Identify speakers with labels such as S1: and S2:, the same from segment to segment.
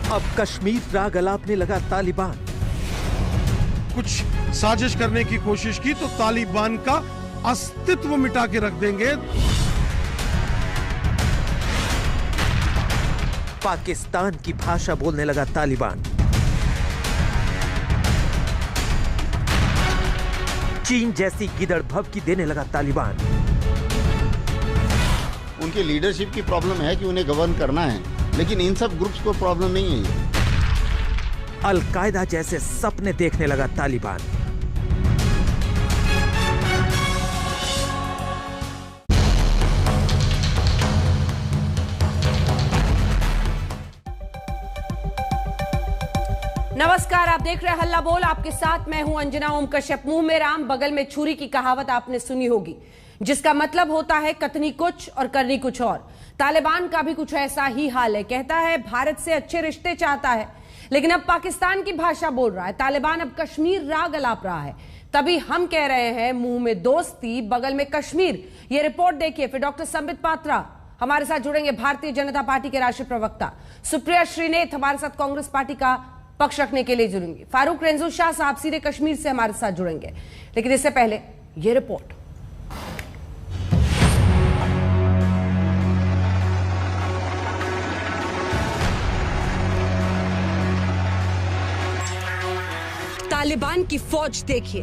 S1: अब कश्मीर राग अलापने लगा तालिबान।
S2: कुछ साजिश करने की कोशिश की तो तालिबान का अस्तित्व मिटा के रख देंगे।
S1: पाकिस्तान की भाषा बोलने लगा तालिबान। चीन जैसी गिदड़ भभकी देने लगा तालिबान।
S3: उनकी लीडरशिप की प्रॉब्लम है कि उन्हें गवर्न करना है, लेकिन इन सब ग्रुप्स को प्रॉब्लम नहीं है।
S1: अल-कायदा जैसे सपने देखने लगा तालिबान।
S4: नमस्कार, आप देख रहे हैं हल्ला बोल। आपके साथ मैं हूं अंजना ओम कश्यप। मुंह में राम बगल में छुरी की कहावत आपने सुनी होगी, जिसका मतलब होता है कथनी कुछ और करनी कुछ और। तालिबान का भी कुछ ऐसा ही हाल है। कहता है भारत से अच्छे रिश्ते चाहता है, लेकिन अब पाकिस्तान की भाषा बोल रहा है। तालिबान अब कश्मीर राग अलाप रहा है। तभी हम कह रहे हैं मुंह में दोस्ती बगल में कश्मीर। ये रिपोर्ट देखिए। फिर डॉक्टर संबित पात्रा हमारे साथ जुड़ेंगे, भारतीय जनता पार्टी के राष्ट्रीय प्रवक्ता। सुप्रिया श्रीनेत हमारे साथ कांग्रेस पार्टी का पक्ष रखने के लिए जुड़ेंगे। फारूक रेंजू शाह साहब सीधे कश्मीर से हमारे साथ जुड़ेंगे। लेकिन इससे पहले ये रिपोर्ट। तालिबान की फौज देखिए,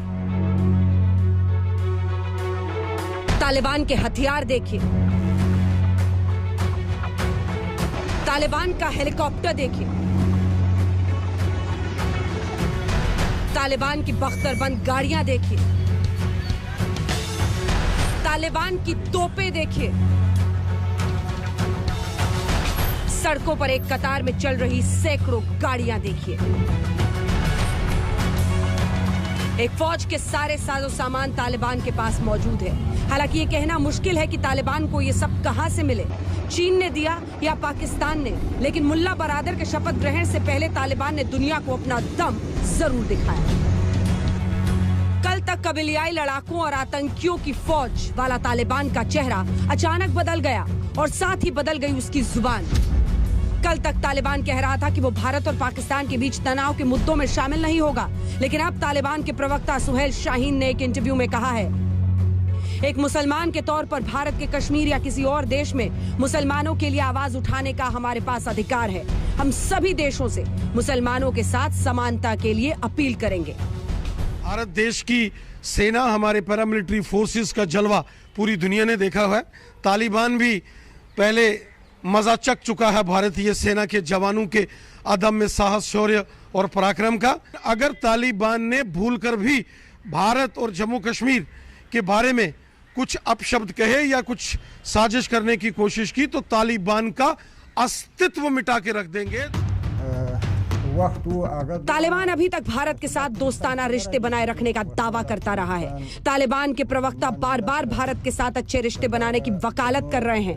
S4: तालिबान के हथियार देखिए, तालिबान का हेलीकॉप्टर देखिए, तालिबान की बख्तरबंद गाड़ियां देखिए, तालिबान की तोपें देखिए, सड़कों पर एक कतार में चल रही सैकड़ों गाड़ियां देखिए। एक फौज के सारे साजो सामान तालिबान के पास मौजूद है। हालांकि ये कहना मुश्किल है कि तालिबान को ये सब कहां से मिले, चीन ने दिया या पाकिस्तान ने। लेकिन मुल्ला बरादर के शपथ ग्रहण से पहले तालिबान ने दुनिया को अपना दम जरूर दिखाया। कल तक कबीलियाई लड़ाकों और आतंकियों की फौज वाला तालिबान का चेहरा अचानक बदल गया और साथ ही बदल गई उसकी जुबान। कल तक तालिबान कह रहा था कि वो भारत और पाकिस्तान के बीच तनाव के मुद्दों में शामिल नहीं होगा, लेकिन अब तालिबान के प्रवक्ता सुहेल शाहीन ने एक इंटरव्यू में कहा है, एक मुसलमान के तौर पर भारत के कश्मीर या किसी और देश में मुसलमानों के लिए आवाज उठाने का हमारे पास अधिकार है। हम सभी देशों से मुसलमानों के साथ समानता के लिए अपील करेंगे।
S2: भारत देश की सेना, हमारे पैरामिलिट्री फोर्सेस का जलवा पूरी दुनिया ने देखा हुआ है। तालिबान भी पहले मजा चख चुका है भारतीय सेना के जवानों के अदम्य साहस, शौर्य और पराक्रम का। अगर तालिबान ने भूलकर भी भारत और जम्मू कश्मीर के बारे में कुछ अपशब्द कहे या कुछ साजिश करने की कोशिश की तो तालिबान का अस्तित्व मिटा के रख देंगे।
S4: तालिबान अभी तक भारत के साथ दोस्ताना रिश्ते बनाए रखने का दावा करता रहा है। तालिबान के प्रवक्ता बार बार भारत के साथ अच्छे रिश्ते बनाने की वकालत कर रहे हैं।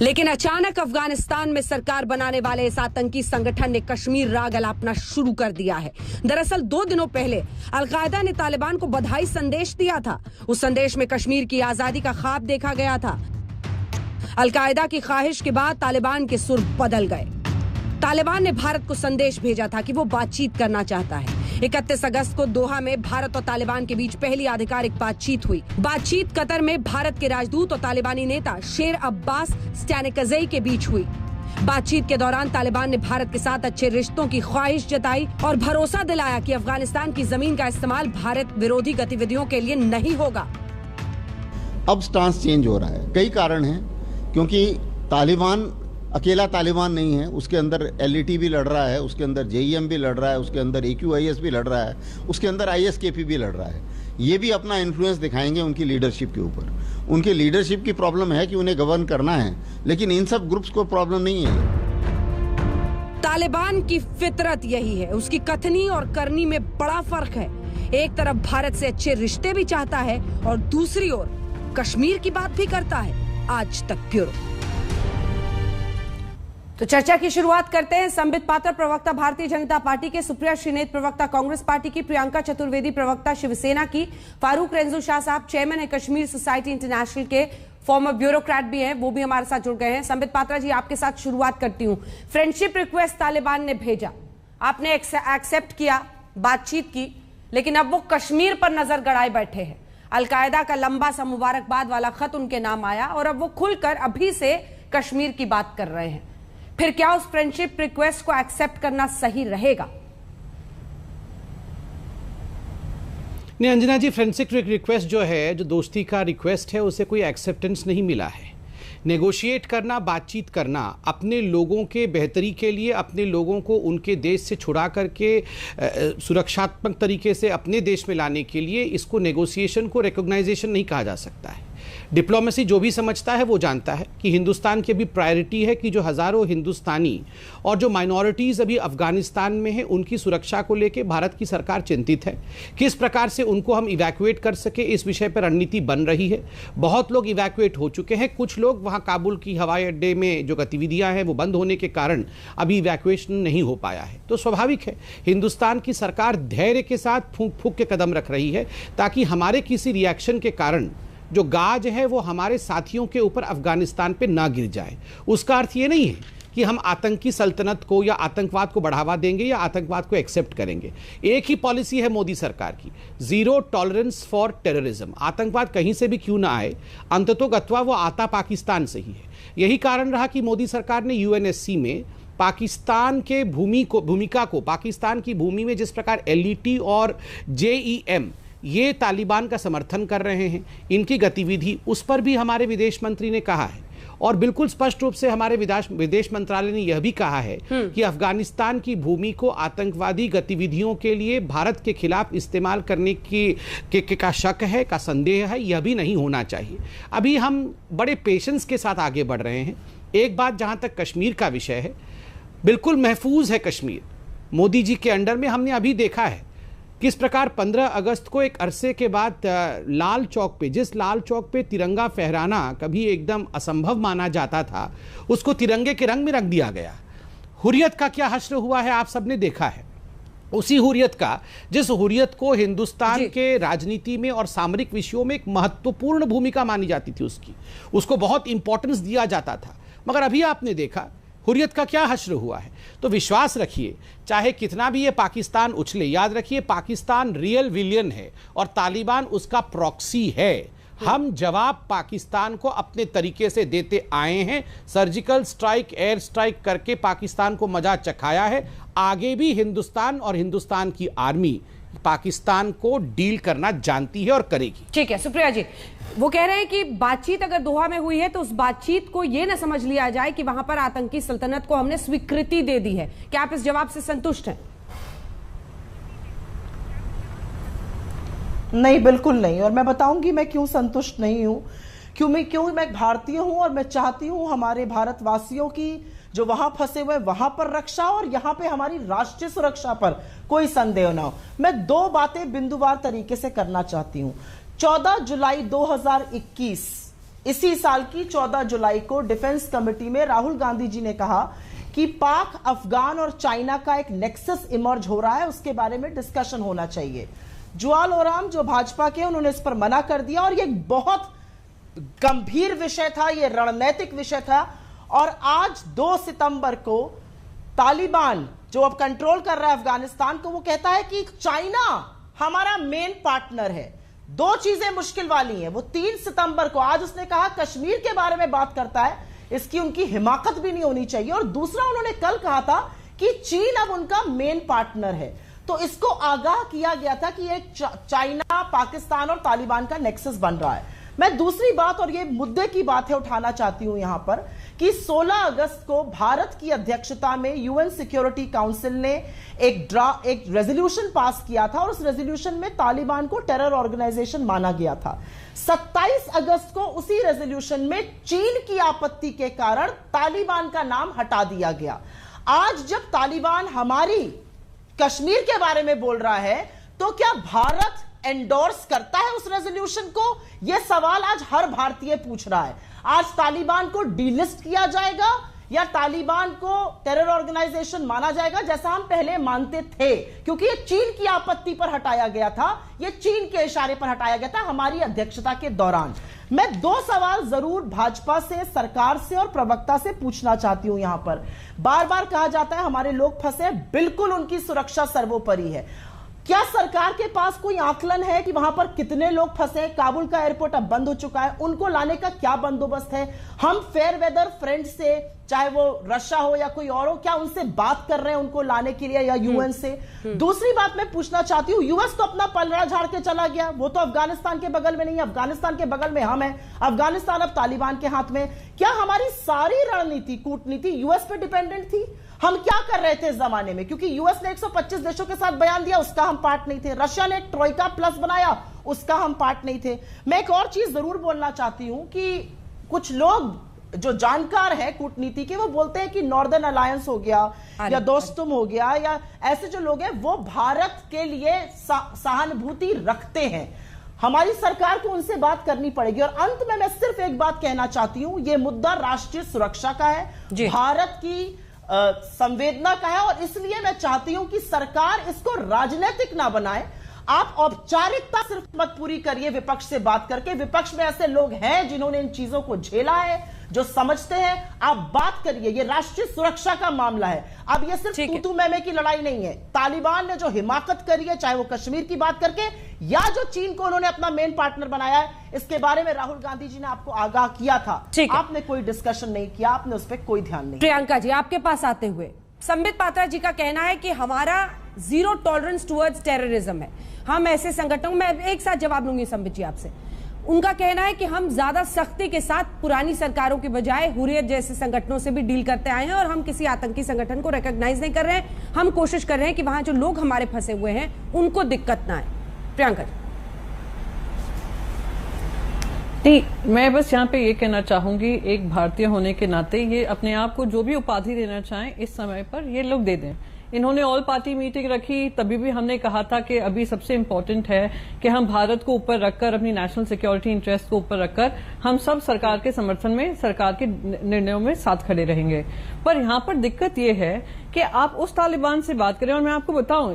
S4: लेकिन अचानक अफगानिस्तान में सरकार बनाने वाले इस आतंकी संगठन ने कश्मीर राग अलापना शुरू कर दिया है। दरअसल 2 दिनों पहले अल-कायदा ने तालिबान को बधाई संदेश दिया था। उस संदेश में कश्मीर की आजादी का ख्वाब देखा गया था। अल-कायदा की ख्वाहिश के बाद तालिबान के सुर बदल गए। तालिबान ने भारत को संदेश भेजा था कि वो बातचीत करना चाहता है। 31 अगस्त को दोहा में भारत और तालिबान के बीच पहली आधिकारिक बातचीत हुई। बातचीत कतर में भारत के राजदूत और तालिबानी नेता शेर अब्बास स्टैनिकज़ई के बीच हुई। बातचीत के दौरान तालिबान ने भारत के साथ अच्छे रिश्तों की ख्वाहिश जताई और भरोसा दिलाया कि अफगानिस्तान की जमीन का इस्तेमाल भारत विरोधी गतिविधियों के लिए नहीं होगा।
S3: अब स्टांस चेंज हो रहा है। कई कारण हैं, क्योंकि तालिबान अकेला तालिबान नहीं है, उसके अंदर LET भी लड़ रहा है, उसके अंदर JEM भी लड़ रहा है, उसके अंदर AQIS भी लड़ रहा है, उसके अंदर ISKP भी लड़ रहा है। ये भी अपना इन्फ्लुएंस दिखाएंगे उनकी लीडरशिप के ऊपर। उनकी लीडरशिप की प्रॉब्लम है कि उन्हें गवर्न करना है, लेकिन इन सब ग्रुप्स को प्रॉब्लम नहीं है।
S4: तालिबान की फितरत यही है, उसकी कथनी और करनी में बड़ा फर्क है। एक तरफ भारत से अच्छे रिश्ते भी चाहता है और दूसरी ओर कश्मीर की बात भी करता है। आज तक ब्यूरो। तो चर्चा की शुरुआत करते हैं। संबित पात्रा प्रवक्ता भारतीय जनता पार्टी के, सुप्रिया श्रीनेत प्रवक्ता कांग्रेस पार्टी की, प्रियंका चतुर्वेदी प्रवक्ता शिवसेना की, फारूक रेंजू शाह साहब चेयरमैन है कश्मीर सोसाइटी इंटरनेशनल के, फॉर्मर ब्यूरोक्रेट भी हैं, वो भी हमारे साथ जुड़ गए हैं। संबित पात्रा जी, आपके साथ शुरुआत करती हूं। फ्रेंडशिप रिक्वेस्ट तालिबान ने भेजा, आपने एक्सेप्ट किया, बातचीत की, लेकिन अब वो कश्मीर पर नजर गड़ाए बैठे हैं। अलकायदा का लंबा सा मुबारकबाद वाला खत उनके नाम आया और अब वो खुलकर अभी से कश्मीर की बात कर रहे हैं। फिर क्या उस फ्रेंडशिप रिक्वेस्ट को एक्सेप्ट करना सही रहेगा?
S5: नहीं अंजना जी, फ्रेंडशिप रिक्वेस्ट जो है, जो दोस्ती का रिक्वेस्ट है, उसे कोई एक्सेप्टेंस नहीं मिला है। नेगोशिएट करना, बातचीत करना, अपने लोगों के बेहतरी के लिए, अपने लोगों को उनके देश से छुड़ा करके सुरक्षात्मक तरीके से अपने देश में लाने के लिए, इसको नेगोशिएशन को रिकॉग्नाइजेशन नहीं कहा जा सकता है। डिप्लोमेसी जो भी समझता है वो जानता है कि हिंदुस्तान की अभी प्रायोरिटी है कि जो हज़ारों हिंदुस्तानी और जो माइनॉरिटीज़ अभी अफगानिस्तान में हैं, उनकी सुरक्षा को लेकर भारत की सरकार चिंतित है। किस प्रकार से उनको हम इवैक्यूएट कर सके, इस विषय पर रणनीति बन रही है। बहुत लोग इवैक्यूएट हो चुके हैं, कुछ लोग वहाँ काबुल की हवाई अड्डे में जो गतिविधियाँ हैं वो बंद होने के कारण अभी इवैक्यूएशन नहीं हो पाया है। तो स्वाभाविक है हिंदुस्तान की सरकार धैर्य के साथ फूंक फूंक के कदम रख रही है ताकि हमारे किसी रिएक्शन के कारण जो गाज है वो हमारे साथियों के ऊपर अफगानिस्तान पे ना गिर जाए। उसका अर्थ ये नहीं है कि हम आतंकी सल्तनत को या आतंकवाद को बढ़ावा देंगे या आतंकवाद को एक्सेप्ट करेंगे। एक ही पॉलिसी है मोदी सरकार की, जीरो टॉलरेंस फॉर टेररिज्म। आतंकवाद कहीं से भी क्यों ना आए, अंततोगत्वा वो आता पाकिस्तान से ही है। यही कारण रहा कि मोदी सरकार ने यूएनएससी में पाकिस्तान के भूमिका को, पाकिस्तान की भूमि में जिस प्रकार LET और JEM ये तालिबान का समर्थन कर रहे हैं, इनकी गतिविधि, उस पर भी हमारे विदेश मंत्री ने कहा है। और बिल्कुल स्पष्ट रूप से हमारे विदेश मंत्रालय ने यह भी कहा है कि अफगानिस्तान की भूमि को आतंकवादी गतिविधियों के लिए भारत के खिलाफ इस्तेमाल करने का शक है, का संदेह है, यह भी नहीं होना चाहिए। अभी हम बड़े पेशेंस के साथ आगे बढ़ रहे हैं। एक बात, जहां तक कश्मीर का विषय है, बिल्कुल महफूज है कश्मीर। मोदी जी के अंडर में हमने अभी देखा है किस प्रकार 15 अगस्त को एक अरसे के बाद लाल चौक पे, जिस लाल चौक पे तिरंगा फहराना कभी एकदम असंभव माना जाता था, उसको तिरंगे के रंग में रंग दिया गया। हुर्रियत का क्या हश्र हुआ है आप सबने देखा है। उसी हुर्रियत का, जिस हुर्रियत को हिंदुस्तान के राजनीति में और सामरिक विषयों में एक महत्वपूर्ण भूमिका मानी जाती थी, उसको बहुत इंपॉर्टेंस दिया जाता था, मगर अभी आपने देखा हुर्रियत का क्या हश्र हुआ है। तो विश्वास रखिए, चाहे कितना भी ये पाकिस्तान उछले, याद रखिए पाकिस्तान रियल विलियन है और तालिबान उसका प्रॉक्सी है। हम जवाब पाकिस्तान को अपने तरीके से देते आए हैं। सर्जिकल स्ट्राइक, एयर स्ट्राइक करके पाकिस्तान को मजा चखाया है। आगे भी हिंदुस्तान और हिंदुस्तान की आर्मी पाकिस्तान को डील करना जानती है और करेगी। ठीक है सुप्रिया जी, वो कह रहे हैं कि बातचीत अगर दोहा में हुई है तो उस बातचीत को यह ना समझ लिया जाए कि वहां पर आतंकी सल्तनत को हमने स्वीकृति दे दी है। क्या आप इस जवाब से संतुष्ट हैं?
S6: नहीं, बिल्कुल नहीं। और मैं बताऊंगी मैं क्यों संतुष्ट नहीं हूं। क्यों मैं भारतीय हूं और मैं चाहती हूं हमारे भारतवासियों की जो वहां फंसे हुए वहां पर रक्षा और यहां पे हमारी राष्ट्रीय सुरक्षा पर कोई संदेह ना हो। मैं दो बातें बिंदुवार तरीके से करना चाहती हूं। 14 जुलाई 2021, इसी साल की 14 जुलाई को डिफेंस कमेटी में राहुल गांधी जी ने कहा कि पाक, अफगान और चाइना का एक नेक्सस इमर्ज हो रहा है, उसके बारे में डिस्कशन होना चाहिए। जुआल ओराम जो भाजपा के, उन्होंने इस पर मना कर दिया और ये बहुत गंभीर विषय था, ये रणनीतिक विषय था। और आज 2 सितंबर को तालिबान जो अब कंट्रोल कर रहा है अफगानिस्तान को, वो कहता है कि चाइना हमारा मेन पार्टनर है। दो चीजें मुश्किल वाली हैं। वो 3 सितंबर को आज उसने कहा कश्मीर के बारे में बात करता है, इसकी उनकी हिमाकत भी नहीं होनी चाहिए। और दूसरा, उन्होंने कल कहा था कि चीन अब उनका मेन पार्टनर है। तो इसको आगाह किया गया था कि एक चाइना, पाकिस्तान और तालिबान का नेक्सस बन रहा है। मैं दूसरी बात, और ये मुद्दे की बात है, उठाना चाहती हूं यहां पर कि 16 अगस्त को भारत की अध्यक्षता में यूएन सिक्योरिटी काउंसिल ने एक रेजोल्यूशन पास किया था और उस रेजोल्यूशन में तालिबान को टेरर ऑर्गेनाइजेशन माना गया था। 27 अगस्त को उसी रेजोल्यूशन में चीन की आपत्ति के कारण तालिबान का नाम हटा दिया गया। आज जब तालिबान हमारी कश्मीर के बारे में बोल रहा है, तो क्या भारत एंडोर्स करता है उस रेजोल्यूशन को? यह सवाल आज हर भारतीय पूछ रहा है। आज तालिबान को डीलिस्ट किया जाएगा या तालिबान को टेरर ऑर्गेनाइजेशन माना जाएगा जैसा हम पहले मानते थे? क्योंकि ये चीन की आपत्ति पर हटाया गया था, ये चीन के इशारे पर हटाया गया था हमारी अध्यक्षता के दौरान। मैं दो सवाल जरूर भाजपा से, सरकार से और प्रवक्ता से पूछना चाहती हूं। यहां पर बार बार कहा जाता है हमारे लोग फंसे, बिल्कुल उनकी सुरक्षा सर्वोपरि है। क्या सरकार के पास कोई आकलन है कि वहां पर कितने लोग फंसे? काबुल का एयरपोर्ट अब बंद हो चुका है, उनको लाने का क्या बंदोबस्त है? हम फेयर वेदर फ्रेंड से, चाहे वो रशिया हो या कोई और हो, क्या उनसे बात कर रहे हैं उनको लाने के लिए या यूएन से? दूसरी बात मैं पूछना चाहती हूं, यूएस तो अपना पलड़ा झाड़ के चला गया, वो तो अफगानिस्तान के बगल में नहीं है, अफगानिस्तान के बगल में हम हैं, अफगानिस्तान अब तालिबान के हाथ में। क्या हमारी सारी रणनीति, कूटनीति यूएस पे डिपेंडेंट थी? हम क्या कर रहे थे इस जमाने में? क्योंकि यूएस ने 125 देशों के साथ बयान दिया, उसका हम पार्ट नहीं थे। रशिया ने एक ट्रोइका प्लस बनाया, उसका हम पार्ट नहीं थे। मैं एक और चीज जरूर बोलना चाहती हूं कि कुछ लोग जो जानकार है कूटनीति के, वो बोलते हैं कि नॉर्दर्न अलायंस हो गया या दोस्तुम हो गया, या ऐसे जो लोग हैं वो भारत के लिए सहानुभूति रखते हैं। हमारी सरकार को उनसे बात करनी पड़ेगी। और अंत में मैं सिर्फ एक बात कहना चाहती हूं, यह मुद्दा राष्ट्रीय सुरक्षा का है, भारत की संवेदना का है, और इसलिए मैं चाहती हूं कि सरकार इसको राजनीतिक ना बनाए। आप औपचारिकता सिर्फ मत पूरी करिए विपक्ष से बात करके। विपक्ष में ऐसे लोग हैं जिन्होंने इन चीजों को झेला है, जो समझते हैं। आप बात करिए, ये राष्ट्रीय सुरक्षा का मामला है। अब ये सिर्फ तू मैं की लड़ाई नहीं है। तालिबान ने जो हिमाकत करी है, चाहे वो कश्मीर की बात करके या जो चीन को उन्होंने अपना मेन पार्टनर बनाया है, इसके बारे में राहुल गांधी जी ने आपको आगाह किया था, आपने कोई डिस्कशन नहीं किया, आपने उस पर कोई ध्यान नहीं।
S4: प्रियंका जी, आपके पास आते हुए संबित पात्रा जी का कहना है कि हमारा जीरो टॉलरेंस टुवर्ड्स टेररिज्म है। हम ऐसे संगठनों, मैं एक साथ जवाब लूंगी संबित जी आपसे। उनका कहना है कि हम ज्यादा सख्ती के साथ पुरानी सरकारों के बजाय हुर्रियत जैसे संगठनों से भी डील करते आए हैं, और हम किसी आतंकी संगठन को रिकॉग्नाइज नहीं कर रहे हैं। हम कोशिश कर रहे हैं कि वहां जो लोग हमारे फंसे हुए हैं उनको दिक्कत ना आए। प्रियंका जी।
S7: नहीं, मैं बस यहाँ पे ये कहना चाहूंगी, एक भारतीय होने के नाते ये अपने आप को जो भी उपाधि देना चाहें इस समय पर ये लोग दे दें। इन्होंने ऑल पार्टी मीटिंग रखी, तभी भी हमने कहा था कि अभी सबसे इम्पोर्टेंट है कि हम भारत को ऊपर रखकर, अपनी नेशनल सिक्योरिटी इंटरेस्ट को ऊपर रखकर हम सब सरकार के समर्थन में, सरकार के निर्णयों में साथ खड़े रहेंगे। पर यहाँ पर दिक्कत ये है कि आप उस तालिबान से बात करें, और मैं आपको बताऊं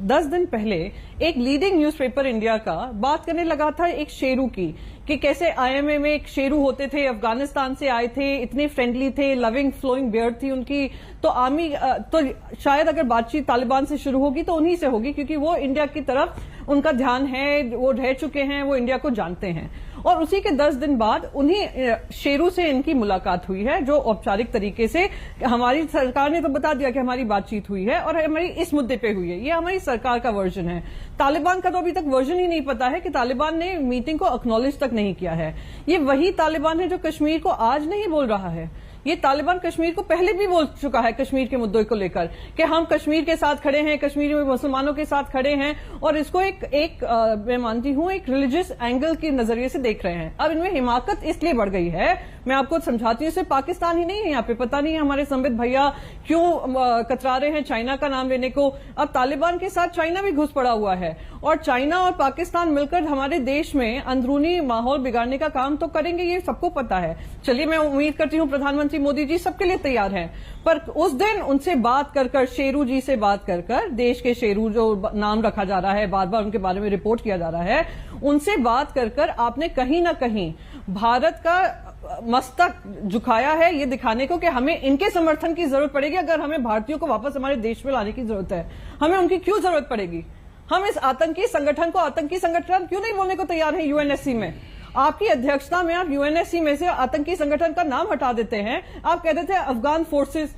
S7: 10 दिन पहले एक लीडिंग न्यूज़पेपर इंडिया का बात करने लगा था एक शेरू की, कि कैसे आईएमए में एक शेरू होते थे, अफगानिस्तान से आए थे, इतने फ्रेंडली थे, लविंग फ्लोइंग बियर्ड थी उनकी, तो आर्मी तो शायद अगर बातचीत तालिबान से शुरू होगी तो उन्हीं से होगी, क्योंकि वो इंडिया की तरफ उनका ध्यान है, वो रह चुके हैं, वो इंडिया को जानते हैं। और उसी के 10 दिन बाद उन्हीं शेरू से इनकी मुलाकात हुई है, जो औपचारिक तरीके से हमारी सरकार ने तो बता दिया कि हमारी बातचीत हुई है और हमारी इस मुद्दे पे हुई है। ये हमारी सरकार का वर्जन है। तालिबान का तो अभी तक वर्जन ही नहीं पता है कि तालिबान ने मीटिंग को एक्नॉलेज तक नहीं किया है। ये वही तालिबान है जो कश्मीर को आज नहीं बोल रहा है, ये तालिबान कश्मीर को पहले भी बोल चुका है, कश्मीर के मुद्दों को लेकर कि हम कश्मीर के साथ खड़े हैं, कश्मीर में मुसलमानों के साथ खड़े हैं, और इसको एक मैं मानती हूं एक रिलीजियस एंगल के नजरिए से देख रहे हैं। अब इनमें हिमाकत इसलिए बढ़ गई है, मैं आपको समझाती हूँ, सिर्फ पाकिस्तान ही नहीं है यहाँ पे, पता नहीं हमारे संबित भैया क्यों कतरा रहे हैं चाइना का नाम लेने को। अब तालिबान के साथ चाइना भी घुस पड़ा हुआ है, और चाइना और पाकिस्तान मिलकर हमारे देश में अंदरूनी माहौल बिगाड़ने का काम तो करेंगे, ये सबको पता है। चलिए, मैं उम्मीद करती हूँ प्रधानमंत्री मोदी जी सबके लिए तैयार हैं, पर उस दिन उनसे बात कर शेरू जी से बात कर देश के शेरू जो नाम रखा जा रहा है, बार बार उनके बारे में रिपोर्ट किया जा रहा है, उनसे बात कर आपने कहीं ना कहीं भारत का मस्तक झुकाया है, ये दिखाने को कि हमें इनके समर्थन की जरूरत पड़ेगी। अगर हमें भारतीयों को वापस हमारे देश में लाने की जरूरत है, हमें उनकी क्यों जरूरत पड़ेगी? हम इस आतंकी संगठन को आतंकी संगठन क्यों नहीं बोलने को तैयार है यूएनएससी में? आपकी अध्यक्षता में आप यूएनएससी में से आतंकी संगठन का नाम हटा देते हैं, आप कह देते हैं अफगान फोर्सेस।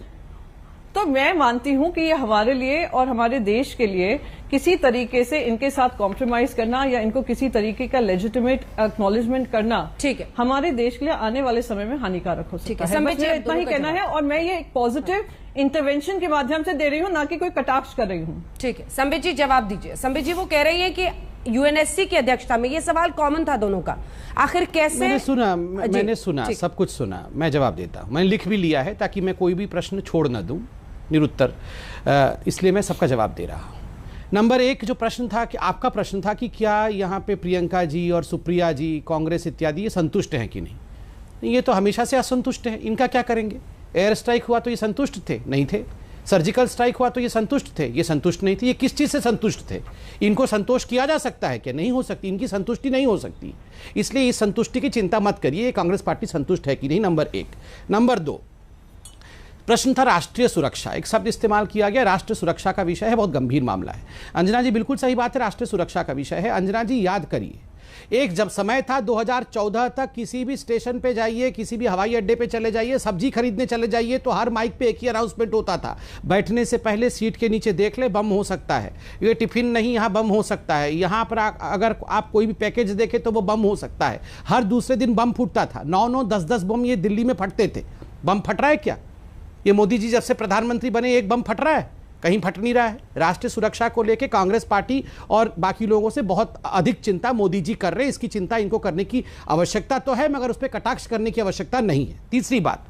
S7: तो मैं मानती हूं कि ये हमारे लिए और हमारे देश के लिए किसी तरीके से इनके साथ कॉम्प्रोमाइज करना या इनको किसी तरीके का लेजिटिमेट एक्नॉलेजमेंट करना, ठीक है, हमारे देश के लिए आने वाले समय में हानिकारक हो सकता है। बस मेरा इतना ही कहना है, और मैं ये एक पॉजिटिव इंटरवेंशन के माध्यम से दे रही हूँ, ना कि कोई कटाक्ष कर रही हूँ।
S4: ठीक है, संबित जी जवाब दीजिए। संबित जी वो कह रही है कि यूएनएससी की अध्यक्षता में, ये सवाल कॉमन था दोनों का, आखिर कैसे?
S5: मैंने सुना सब कुछ सुना, मैं जवाब देता हूं। मैंने लिख भी लिया है ताकि मैं कोई भी प्रश्न छोड़ न दूं निरुत्तर, इसलिए मैं सबका जवाब दे रहा हूं। नंबर एक जो प्रश्न था कि आपका प्रश्न था कि क्या यहाँ पे प्रियंका जी और सुप्रिया जी कांग्रेस इत्यादि ये संतुष्ट हैं कि नहीं। ये तो हमेशा से असंतुष्ट हैं, इनका क्या करेंगे। एयर स्ट्राइक हुआ तो ये संतुष्ट थे, नहीं थे। सर्जिकल स्ट्राइक हुआ तो ये संतुष्ट थे, ये संतुष्ट नहीं थे। ये किस चीज़ से संतुष्ट थे? इनको संतोष किया जा सकता है क्या? नहीं हो सकती, इनकी संतुष्टि नहीं हो सकती। इसलिए इस संतुष्टि की चिंता मत करिए, कांग्रेस पार्टी संतुष्ट है कि नहीं, नंबर एक। नंबर दो प्रश्न था राष्ट्रीय सुरक्षा, एक शब्द इस्तेमाल किया गया, राष्ट्रीय सुरक्षा का विषय है, बहुत गंभीर मामला है। अंजना जी बिल्कुल सही बात है, राष्ट्रीय सुरक्षा का विषय है। अंजना जी याद करिए, एक जब समय था 2014 तक, किसी भी स्टेशन पे जाइए, किसी भी हवाई अड्डे पे चले जाइए, सब्जी खरीदने चले जाइए, तो हर माइक पे एक ही अनाउंसमेंट होता था, बैठने से पहले सीट के नीचे देख ले, बम हो सकता है। ये टिफिन नहीं, यहाँ बम हो सकता है। यहाँ पर अगर आप कोई भी पैकेज देखें तो वो बम हो सकता है। हर दूसरे दिन बम फूटता था, 9-9, 10-10 बम ये दिल्ली में फटते थे। बम फट रहा है क्या? ये मोदी जी जब से प्रधानमंत्री बने एक बम फट रहा है? कहीं फट नहीं रहा है। राष्ट्रीय सुरक्षा को लेकर कांग्रेस पार्टी और बाकी लोगों से बहुत अधिक चिंता मोदी जी कर रहे हैं। इसकी चिंता इनको करने की आवश्यकता तो है, मगर उस पर कटाक्ष करने की आवश्यकता नहीं है। तीसरी बात,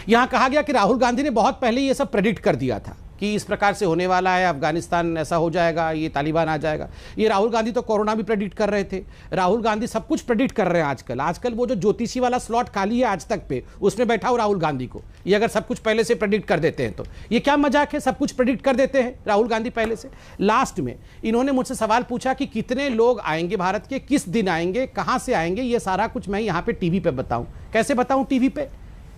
S5: यहां कहा गया कि राहुल गांधी ने बहुत पहले ये सब प्रेडिक्ट कर दिया था कि इस प्रकार से होने वाला है, अफगानिस्तान ऐसा हो जाएगा, ये तालिबान आ जाएगा। ये राहुल गांधी तो कोरोना भी प्रेडिक्ट कर रहे थे। राहुल गांधी सब कुछ प्रेडिक्ट कर रहे हैं आजकल वो जो ज्योतिषी वाला स्लॉट खाली है आज तक पे, उसमें बैठा हो राहुल गांधी को। ये अगर सब कुछ पहले से प्रेडिक्ट कर देते हैं तो ये क्या मजाक है? सब कुछ प्रेडिक्ट कर देते हैं राहुल गांधी पहले से। लास्ट में इन्होंने मुझसे सवाल पूछा कि कितने लोग आएंगे भारत के, किस दिन आएंगे, कहां से आएंगे। ये सारा कुछ मैं यहां पे टीवी पे बताऊं। कैसे बताऊं टीवी पे?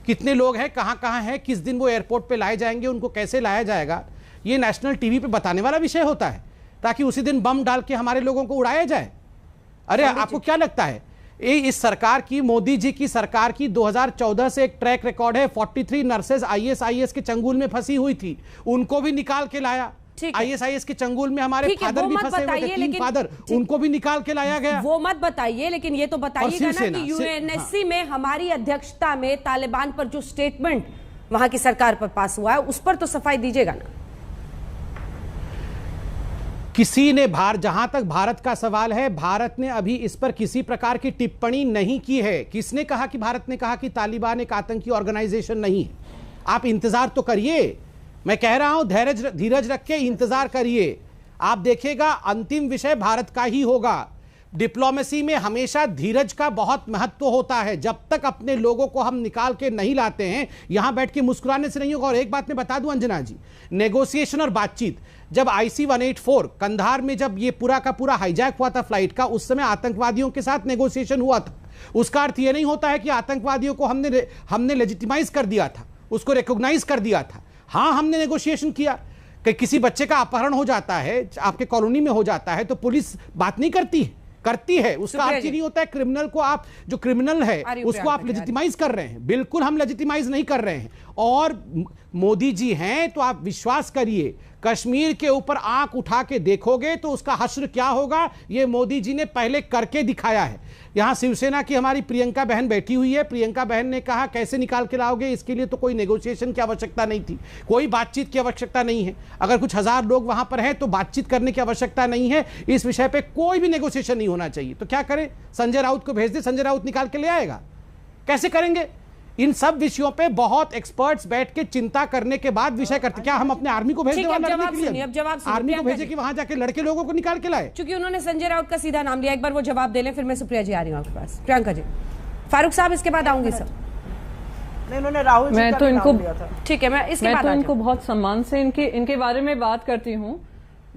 S5: कितने लोग हैं, कहां हैं, किस दिन वो एयरपोर्ट पे लाए जाएंगे, उनको कैसे लाया जाएगा, ये नेशनल टीवी पे बताने वाला विषय होता है, ताकि उसी दिन बम डाल के हमारे लोगों को उड़ाया जाए। अरे आपको क्या लगता है, इस सरकार की, मोदी जी की सरकार की 2014 से एक ट्रैक रिकॉर्ड है। 43 नर्सेज ISIS के चंगुल में फंसी हुई थी, उनको भी निकाल के लाया। ISIS के चंगुल में हमारे फादर भी फंसे हुए थे, 3 फादर, उनको भी निकाल के लाया गया।
S4: वो मत बताइए, लेकिन ये तो बताइएगा ना कि UNSC में हमारी अध्यक्षता में तालिबान पर जो स्टेटमेंट वहां की सरकार पर पास हुआ है, उस पर तो सफाई दीजिएगा ना।
S5: किसी ने जहां तक भारत का सवाल है, भारत ने अभी इस पर किसी प्रकार की टिप्पणी नहीं की है। किसने कहा कि भारत ने कहा कि तालिबान एक आतंकी ऑर्गेनाइजेशन नहीं है? आप इंतजार तो करिए, मैं कह रहा हूं धीरज रख के इंतजार करिए। आप देखिएगा अंतिम विषय भारत का ही होगा। डिप्लोमेसी में हमेशा धीरज का बहुत महत्व होता है। जब तक अपने लोगों को हम निकाल के नहीं लाते हैं, यहां बैठ के मुस्कुराने से नहीं होगा। और एक बात मैं बता दूं अंजना जी, नेगोशिएशन और बातचीत, जब IC-184 कंधार में जब ये पूरा का पूरा हाईजैक हुआ था फ्लाइट का, उस समय आतंकवादियों के साथ नेगोशिएशन हुआ था। उसका अर्थ यह नहीं होता है कि आतंकवादियों को हमने लेजिटिमाइज कर दिया था, उसको रिकॉग्नाइज कर दिया था। हाँ, हमने नेगोशिएशन किया कि किसी बच्चे का अपहरण हो जाता है, आपके कॉलोनी में हो जाता है, तो पुलिस बात नहीं करती है। उसका अर्थ ही नहीं होता है क्रिमिनल को आप, जो क्रिमिनल है उसको आप लेजिटिमाइज कर रहे हैं। बिल्कुल हम लेजिटिमाइज नहीं कर रहे हैं। और मोदी जी हैं तो आप विश्वास करिए, कश्मीर के ऊपर आंख उठा के देखोगे तो उसका हश्र क्या होगा, ये मोदी जी ने पहले करके दिखाया है। यहां शिवसेना की हमारी प्रियंका बहन बैठी हुई है। प्रियंका बहन ने कहा कैसे निकाल के लाओगे, इसके लिए तो कोई नेगोशिएशन की आवश्यकता नहीं थी, कोई बातचीत की आवश्यकता नहीं है। अगर कुछ 1000 लोग वहां पर हैं तो बातचीत करने की आवश्यकता नहीं है। इस विषय पे कोई भी नेगोशिएशन नहीं होना चाहिए। तो क्या करें, संजय राउत को भेज दे, संजय राउत निकाल के ले आएगा? कैसे करेंगे? इन सब विषयों पे बहुत एक्सपर्ट्स बैठ के चिंता करने के बाद विषय करते। क्या हम अपने आर्मी को भेज दें आर्मी को भेजे कि वहां जाके लड़के लोगों को निकाल के लाए?
S4: क्योंकि उन्होंने संजय राउत का सीधा नाम लिया, एक बार वो जवाब दे लें, फिर मैं सुप्रिया जी आ रही हूँ आपके पास। प्रियंका जी, फारूक साहब इसके बाद आऊंगी सब।
S6: इन्होंने राहुल जी का नाम लिया था।
S4: ठीक है, मैं इसके बाद
S7: इनको बहुत सम्मान से इनके बारे में बात करती हूँ।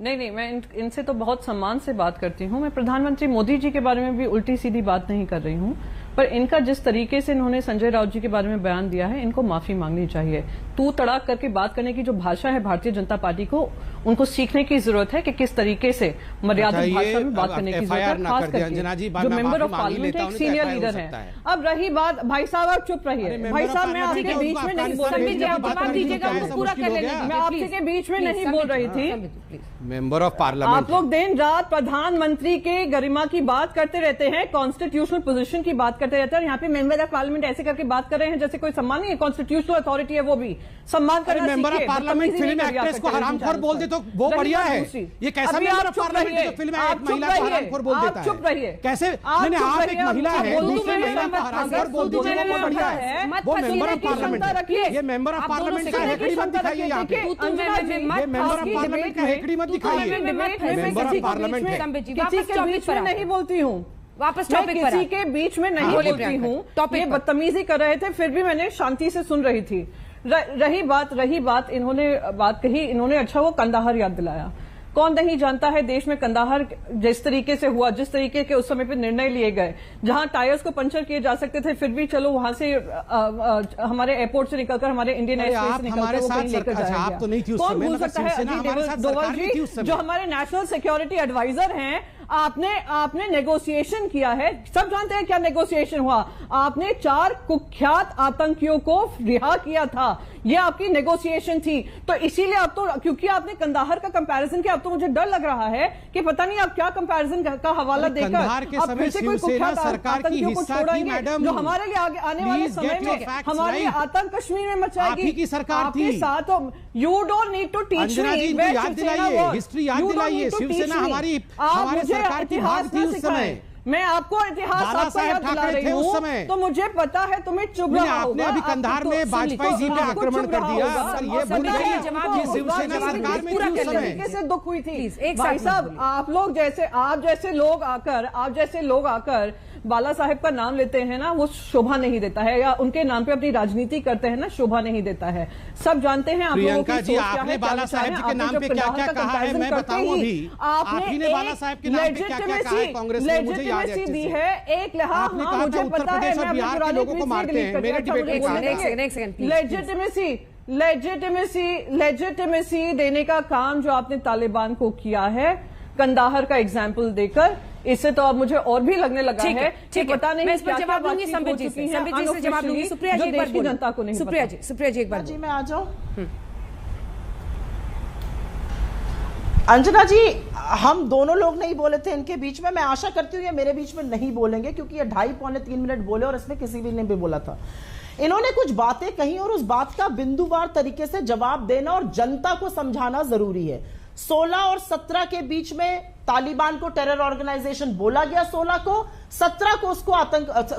S7: नहीं, मैं इनसे तो बहुत सम्मान से बात करती हूँ। मैं प्रधानमंत्री मोदी जी के बारे में भी उल्टी सीधी बात नहीं कर रही हूँ, पर इनका जिस तरीके से इन्होंने संजय राउत जी के बारे में बयान दिया है, इनको माफी मांगनी चाहिए। तू तड़ाक करके बात करने की जो भाषा है भारतीय जनता पार्टी को, उनको सीखने की जरूरत है कि किस तरीके से मर्यादित भाषा में बात करने की जरूरत है, खास करके जो मेंबर ऑफ पार्लियामेंट एक सीनियर लीडर है। अब रही बात, भाई साहब आप चुप रहिए। भाई साहब मैं आपके बीच में नहीं बोल रही थी,
S4: जवाब दीजिएगा, पूरा कर लेंगे।
S7: मैं आपके बीच में नहीं बोल रही थी।
S5: मेंबर ऑफ पार्लियामेंट,
S7: आप लोग दिन रात प्रधानमंत्री के गरिमा की बात करते रहते हैं, कॉन्स्टिट्यूशनल पोजीशन की बात करते रहते हैं, और यहाँ पे मेंबर ऑफ पार्लियामेंट ऐसे करके बात कर रहे हैं जैसे कोई सम्मान नहीं है। कॉन्स्टिट्यूशनल अथॉरिटी है वो भी, सम्मान करना
S5: मेंबर ऑफ
S7: सीखिए,
S5: पार्लियामेंट
S7: बदतमीजी
S5: फिल्म
S7: नहीं करिए
S5: एक्ट्रेस को
S7: आप
S5: हरामखोर बोल दे तो वो
S7: रही
S5: बढ़िया
S7: बात
S5: है।
S7: दूसरी।
S5: ये कैसा
S7: अभी
S5: मेंबर
S7: आप
S5: ऑफ
S7: चुप
S5: पार्लियामेंट
S7: रहिए,
S5: जो फिल्म में
S7: आप
S5: एक
S7: चुप
S5: महिला को
S7: रहिए,
S5: हरामखोर बोल
S7: आप
S5: देता है?
S7: चुप रहिए।
S5: कैसे
S7: आप
S5: नहीं,
S7: चुप
S5: आप एक
S7: रहिए,
S5: महिला
S7: आप
S5: है,
S7: बोल
S5: दूसरी
S7: रहे हैं,
S5: महिला को हरामखोर बोल दीजिए, वो बढ़िया है। वो मेंबर ऑफ पार्लियामेंट है, ये मेंबर ऑफ पार्लियामेंट का हेकड़ी मत दिखाइए यहाँ पे। ये मेंबर ऑफ पार्लियामेंट का हेकड़ी मत दिखाइए। मेंबर ऑफ पार्लियामेंट है।
S7: किसी के बीच में नहीं बोलती हूँ,
S4: वापस
S7: मैं
S4: टॉपिक पर
S7: किसी के बीच में नहीं बोलती हूँ। ये बदतमीजी कर रहे थे, फिर भी मैंने शांति से सुन रही थी। रही बात इन्होंने बात कही, इन्होंने अच्छा वो कंदाहार याद दिलाया। कौन नहीं जानता है देश में कंदाहार जिस तरीके से हुआ, जिस तरीके के उस समय पे निर्णय लिए गए, जहां टायर्स को पंचर किए जा सकते थे, फिर भी चलो वहां से हमारे एयरपोर्ट से निकलकर हमारे इंडियन एयरफोर्स से निकलकर वो कहीं लेकर जाया
S5: आप तो नहीं थी
S7: गया।
S5: उस
S7: कौन
S5: समय,
S7: भूल सकता है अजीत डोभाल जी जो हमारे नेशनल सिक्योरिटी एडवाइजर हैं। आपने नेगोशिएशन किया है, सब जानते हैं क्या नेगोशिएशन हुआ। आपने 4 कुख्यात आतंकियों को रिहा किया था, ये आपकी नेगोशिएशन थी। तो इसीलिए अब तो क्योंकि आपने कंदाहार का कंपैरिजन किया, अब तो मुझे डर लग रहा है कि पता नहीं आप क्या कंपैरिजन का हवाला देकर अब फिर से कोई कुख्यात आतंकियों को छोड़ेंगे जो हमारे लिए आने वाले समय में हमारे आतंक कश्मीर में मचाएगी।
S5: की सरकार
S7: आपके साथ you don't need to teach me,
S5: याद दिलाइए, हिस्ट्री याद दिलाइए। शिवसेना हमारे सरकार की भाग थी उस समय।
S7: मैं आपको इतिहास आपको याद दिला रही हूँ, तो मुझे पता है तुम्हें चुभ रहा होगा।
S5: आपने अभी कंधार में वाजपेयी जी पे आक्रमण कर दिया, सर ये भूल गए कि शिवसेना सरकार में थी उस समय।
S7: कैसे दुख हुई थी भाई साहब। आप जैसे लोग आकर बाला साहेब का नाम लेते हैं ना, वो शोभा नहीं देता है, या उनके नाम पे अपनी राजनीति करते हैं ना, शोभा नहीं देता है। सब जानते हैं आप लोगों की सोच क्या है।
S5: आपने बाला साहेब जी के नाम पे क्या-क्या कहा है मैं बताऊं अभी। आपने बाला साहब के नाम पे क्या-क्या कहा है कांग्रेस ने, मुझे याद है
S7: दी है। एक लिहाज मुझे पता है, मैं अपने पुराने
S5: लोगों को मारते हैं, मेरे डिबेट
S7: लेजिटिमेसी देने का काम जो आपने तालिबान को किया है कंदाहार का एग्जाम्पल देकर, इससे तो अब मुझे और भी लगने लगा है कि पता नहीं
S4: मैं जवाब दूंगी संबित जी से जवाब दूंगी। सुप्रिया जी
S7: देश की जनता को नहीं।
S4: सुप्रिया जी एक बार
S6: जी मैं आ जाऊं। अंजना जी, हम दोनों लोग नहीं बोले थे इनके बीच में। मैं आशा करती हूँ ये मेरे बीच में नहीं बोलेंगे, क्योंकि ये 2.5-3 मिनट बोले और इसमें किसी भी ने भी बोला था। इन्होंने कुछ बातें कही और उस बात का बिंदुवार तरीके से जवाब देना और जनता को समझाना जरूरी है। 16 और 17 के बीच में तालिबान को टेरर ऑर्गेनाइजेशन बोला गया, 16 को, 17 को उसको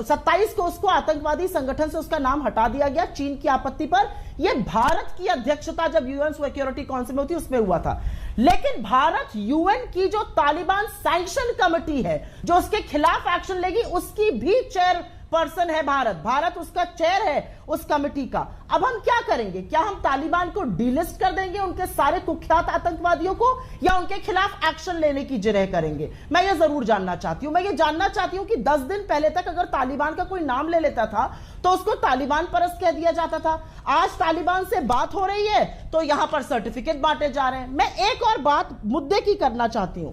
S6: 27 को उसको आतंकवादी संगठन से उसका नाम हटा दिया गया चीन की आपत्ति पर। यह भारत की अध्यक्षता जब यूएन सिक्योरिटी काउंसिल में होती उसमें हुआ था। लेकिन भारत यूएन की जो तालिबान सैंक्शन कमेटी है जो उसके खिलाफ एक्शन लेगी, उसकी भी चेयर पर्सन है भारत उसका चेयर है उस कमेटी का। अब हम क्या करेंगे? क्या हम तालिबान को डीलिस्ट कर देंगे, उनके सारे कुख्यात आतंकवादियों को, या उनके खिलाफ एक्शन लेने की जिरह करेंगे? मैं ये जरूर जानना चाहती हूं। मैं ये जानना चाहती हूं कि 10 दिन पहले तक अगर तालिबान का कोई नाम ले लेता था तो उसको तालिबान परस्त कह दिया जाता था। आज तालिबान से बात हो रही है तो यहां पर सर्टिफिकेट बांटे जा रहे हैं। मैं एक और बात मुद्दे की करना चाहती हूं।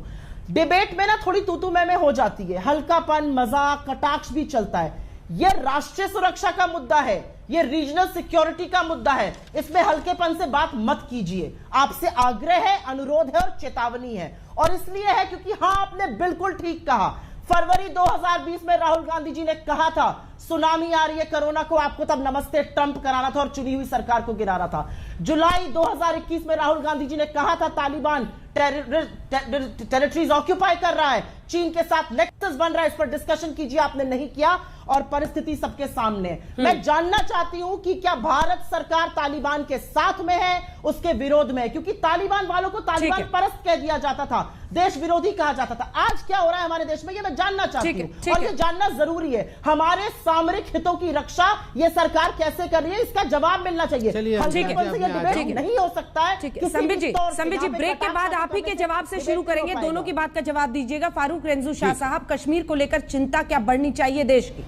S6: डिबेट में ना थोड़ी तू मैं हो जाती है, हल्कापन, मजाक, कटाक्ष भी चलता है। यह राष्ट्रीय सुरक्षा का मुद्दा है, यह रीजनल सिक्योरिटी का मुद्दा है। इसमें हल्केपन से बात मत कीजिए। आपसे आग्रह है, अनुरोध है और चेतावनी है। और इसलिए है क्योंकि हां, आपने बिल्कुल ठीक कहा। फरवरी 2020 में राहुल गांधी जी ने कहा था सुनामी आ रही है कोरोना को, आपको तब नमस्ते ट्रंप कराना था और चुनी हुई सरकार को गिराना था। जुलाई 2021 में राहुल गांधी जी ने कहा था तालिबान टेरिटरीज ऑक्यूपाई कर रहा है, चीन के साथ नेक्सस बन रहा है, इस पर डिस्कशन कीजिए। आपने नहीं किया और परिस्थिति सबके सामने है। मैं जानना चाहती हूं कि क्या भारत सरकार तालिबान के साथ में है, उसके विरोध में है? क्योंकि तालिबान वालों को तालिबान परस्त कह दिया जाता था, देश विरोधी कहा जाता था। आज क्या हो रहा है हमारे देश में, ये मैं जानना चाहती हूं और ये जानना जरूरी है। हमारे सामरिक हितों की रक्षा ये सरकार कैसे कर रही है, इसका जवाब मिलना चाहिए। नहीं हो सकता है।
S4: संबित जी ब्रेक के बाद आप ही के जवाब से शुरू करेंगे, दोनों की बात का जवाब दीजिएगा। फारूक रेंजू शाह साहब, कश्मीर को लेकर चिंता क्या बढ़नी चाहिए देश की?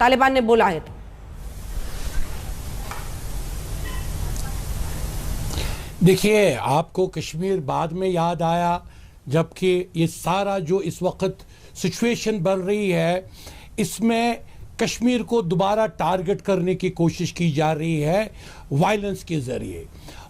S4: तालिबान ने बोला है तो।
S8: देखिए, आपको कश्मीर बाद में याद आया, जबकि ये सारा जो इस वक्त सिचुएशन बन रही है, इसमें कश्मीर को दोबारा टारगेट करने की कोशिश की जा रही है वायलेंस के जरिए।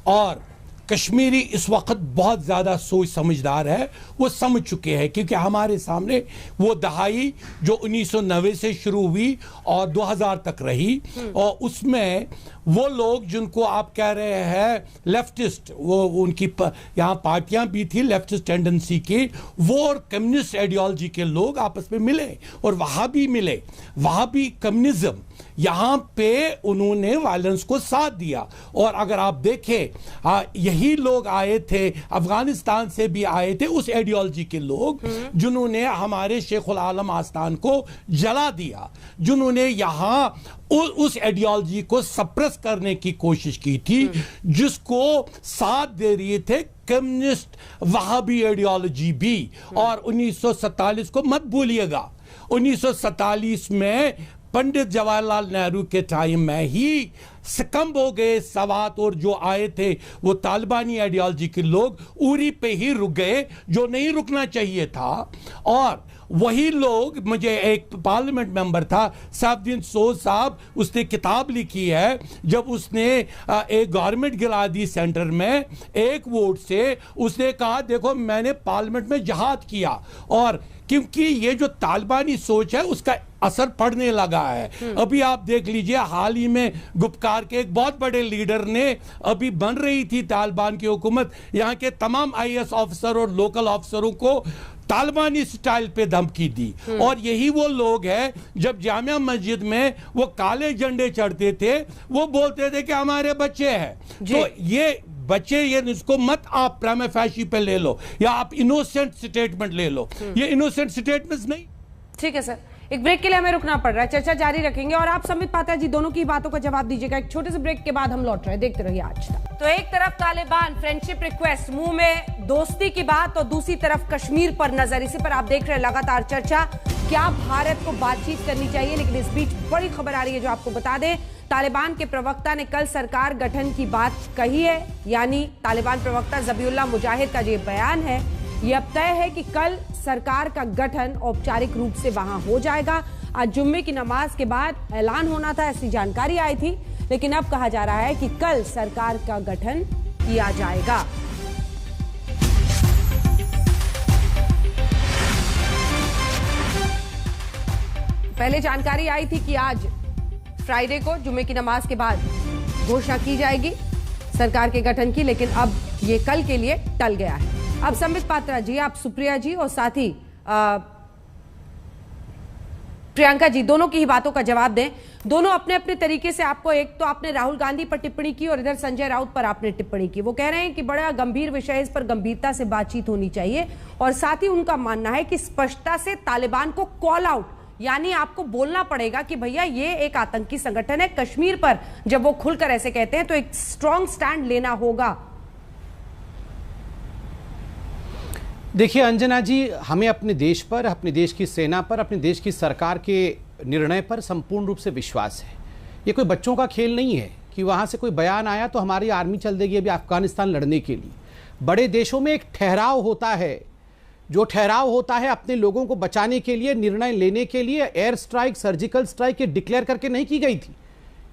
S8: और कश्मीरी इस वक्त बहुत ज़्यादा सोच समझदार है, वो समझ चुके हैं, क्योंकि हमारे सामने वो दहाई जो 1990 से शुरू हुई और 2000 तक रही, और उसमें वो लोग जिनको आप कह रहे हैं लेफ्टिस्ट, वो उनकी यहाँ पार्टियां भी थी लेफ्टिस्ट टेंडेंसी की, वो और कम्युनिस्ट आइडियोलॉजी के लोग आपस में मिले और वहां भी मिले, वहां भी कम्युनिज्म, यहां पे उन्होंने वायलेंस को साथ दिया। और अगर आप देखें यही लोग आए थे, अफगानिस्तान से भी आए थे उस आइडियोलॉजी के लोग जिन्होंने हमारे शेखुल आलम आस्थान को जला दिया, जिन्होंने यहां उस आइडियोलॉजी को सप्रेस करने की कोशिश की थी जिसको साथ दे रही थे कम्युनिस्ट वहाबी आइडियोलॉजी भी। और 1947 को मत भूलिएगा, 1947 में पंडित जवाहरलाल नेहरू के टाइम में ही सकम्ब हो गए सवात, और जो आए थे वो तालिबानी आइडियोलॉजी के लोग उरी पे ही रुक गए जो नहीं रुकना चाहिए था। और वही लोग, मुझे एक पार्लियामेंट मेंबर था साफुद्दीन सोज साहब, उसने किताब लिखी है, जब उसने एक गवर्नमेंट गिरा दी सेंटर में एक वोट से, उसने कहा देखो मैंने पार्लियामेंट में जहाद किया। और क्योंकि ये जो तालिबानी सोच है उसका असर पड़ने लगा है। अभी आप देख लीजिए, हाल ही में गुपकार के एक बहुत बड़े लीडर ने, अभी बन रही थी तालिबान की हुकूमत, यहाँ के तमाम IAS ऑफिसर और लोकल अफसरों को तालिबानी स्टाइल पे धमकी दी। और यही वो लोग हैं जब जामिया मस्जिद में वो काले झंडे चढ़ते थे, वो बोलते थे कि हमारे बच्चे हैं। तो ये बच्चे, ये इसको मत आप प्राइमा फेशी पे ले लो या आप इनोसेंट स्टेटमेंट ले लो, ये इनोसेंट स्टेटमेंट नहीं।
S4: ठीक है सर, एक ब्रेक के लिए हमें रुकना पड़ रहा है, चर्चा जारी रखेंगे और आप संबित पात्रा जी दोनों की बातों का जवाब दीजिएगा। एक छोटे से ब्रेक के बाद हम लौट रहे हैं, देखते रहिए आज तक। तो एक तरफ तालिबान फ्रेंडशिप रिक्वेस्ट, मुंह में दोस्ती की बात, और दूसरी तरफ कश्मीर पर नजर। इसी पर आप देख रहे हैं लगातार चर्चा, क्या भारत को बातचीत करनी चाहिए। लेकिन इस बीच बड़ी खबर आ रही है जो आपको बता दें, तालिबान के प्रवक्ता ने कल सरकार गठन की बात कही है, यानी तालिबान प्रवक्ता ज़बीउल्लाह मुजाहिद का जो बयान है, यह अब तय है कि कल सरकार का गठन औपचारिक रूप से वहां हो जाएगा। आज जुम्मे की नमाज के बाद ऐलान होना था, ऐसी जानकारी आई थी, लेकिन अब कहा जा रहा है कि कल सरकार का गठन किया जाएगा। पहले जानकारी आई थी कि आज फ्राइडे को जुम्मे की नमाज के बाद घोषणा की जाएगी सरकार के गठन की, लेकिन अब ये कल के लिए टल गया है। अब संबित पात्रा जी, आप सुप्रिया जी और साथ ही प्रियंका जी दोनों की ही बातों का जवाब दें। दोनों अपने अपने तरीके से आपको, एक तो आपने राहुल गांधी पर टिप्पणी की और इधर संजय राउत पर आपने टिप्पणी की। वो कह रहे हैं कि बड़ा गंभीर विषय, इस पर गंभीरता से बातचीत होनी चाहिए, और साथ ही उनका मानना है कि स्पष्टता से तालिबान को कॉल आउट, यानी आपको बोलना पड़ेगा कि भैया ये एक आतंकी संगठन है। कश्मीर पर जब वो खुलकर ऐसे कहते हैं तो एक स्ट्रॉन्ग स्टैंड लेना होगा।
S5: देखिए अंजना जी, हमें अपने देश पर, अपने देश की सेना पर, अपने देश की सरकार के निर्णय पर संपूर्ण रूप से विश्वास है। ये कोई बच्चों का खेल नहीं है कि वहाँ से कोई बयान आया तो हमारी आर्मी चल देगी अभी अफगानिस्तान लड़ने के लिए। बड़े देशों में एक ठहराव होता है, जो ठहराव होता है अपने लोगों को बचाने के लिए, निर्णय लेने के लिए। एयर स्ट्राइक, सर्जिकल स्ट्राइक ये डिक्लेयर करके नहीं की गई थी,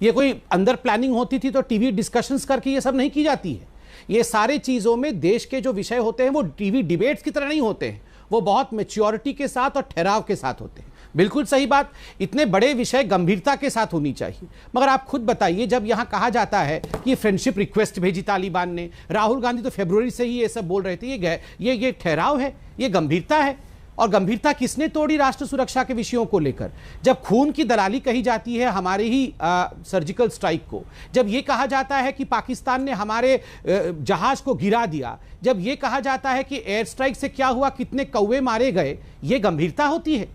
S5: ये कोई अंदर प्लानिंग होती थी तो टीवी डिस्कशंस करके ये सब नहीं की जाती है। ये सारे चीज़ों में देश के जो विषय होते हैं वो टीवी डिबेट्स की तरह नहीं होते हैं, वो बहुत मैच्योरिटी के साथ और ठहराव के साथ होते हैं। बिल्कुल सही बात, इतने बड़े विषय गंभीरता के साथ होनी चाहिए। मगर आप खुद बताइए, जब यहाँ कहा जाता है कि फ्रेंडशिप रिक्वेस्ट भेजी तालिबान ने, राहुल गांधी तो फरवरी से ही ये सब बोल रहे थे, ये ठहराव है, ये गंभीरता है। और गंभीरता किसने तोड़ी राष्ट्र सुरक्षा के विषयों को लेकर? जब खून की दलाली कही जाती है हमारे ही सर्जिकल स्ट्राइक को, जब ये कहा जाता है कि पाकिस्तान ने हमारे जहाज को गिरा दिया, जब ये कहा जाता है कि एयर स्ट्राइक से क्या हुआ, कितने कौवे मारे गए, ये गंभीरता होती है।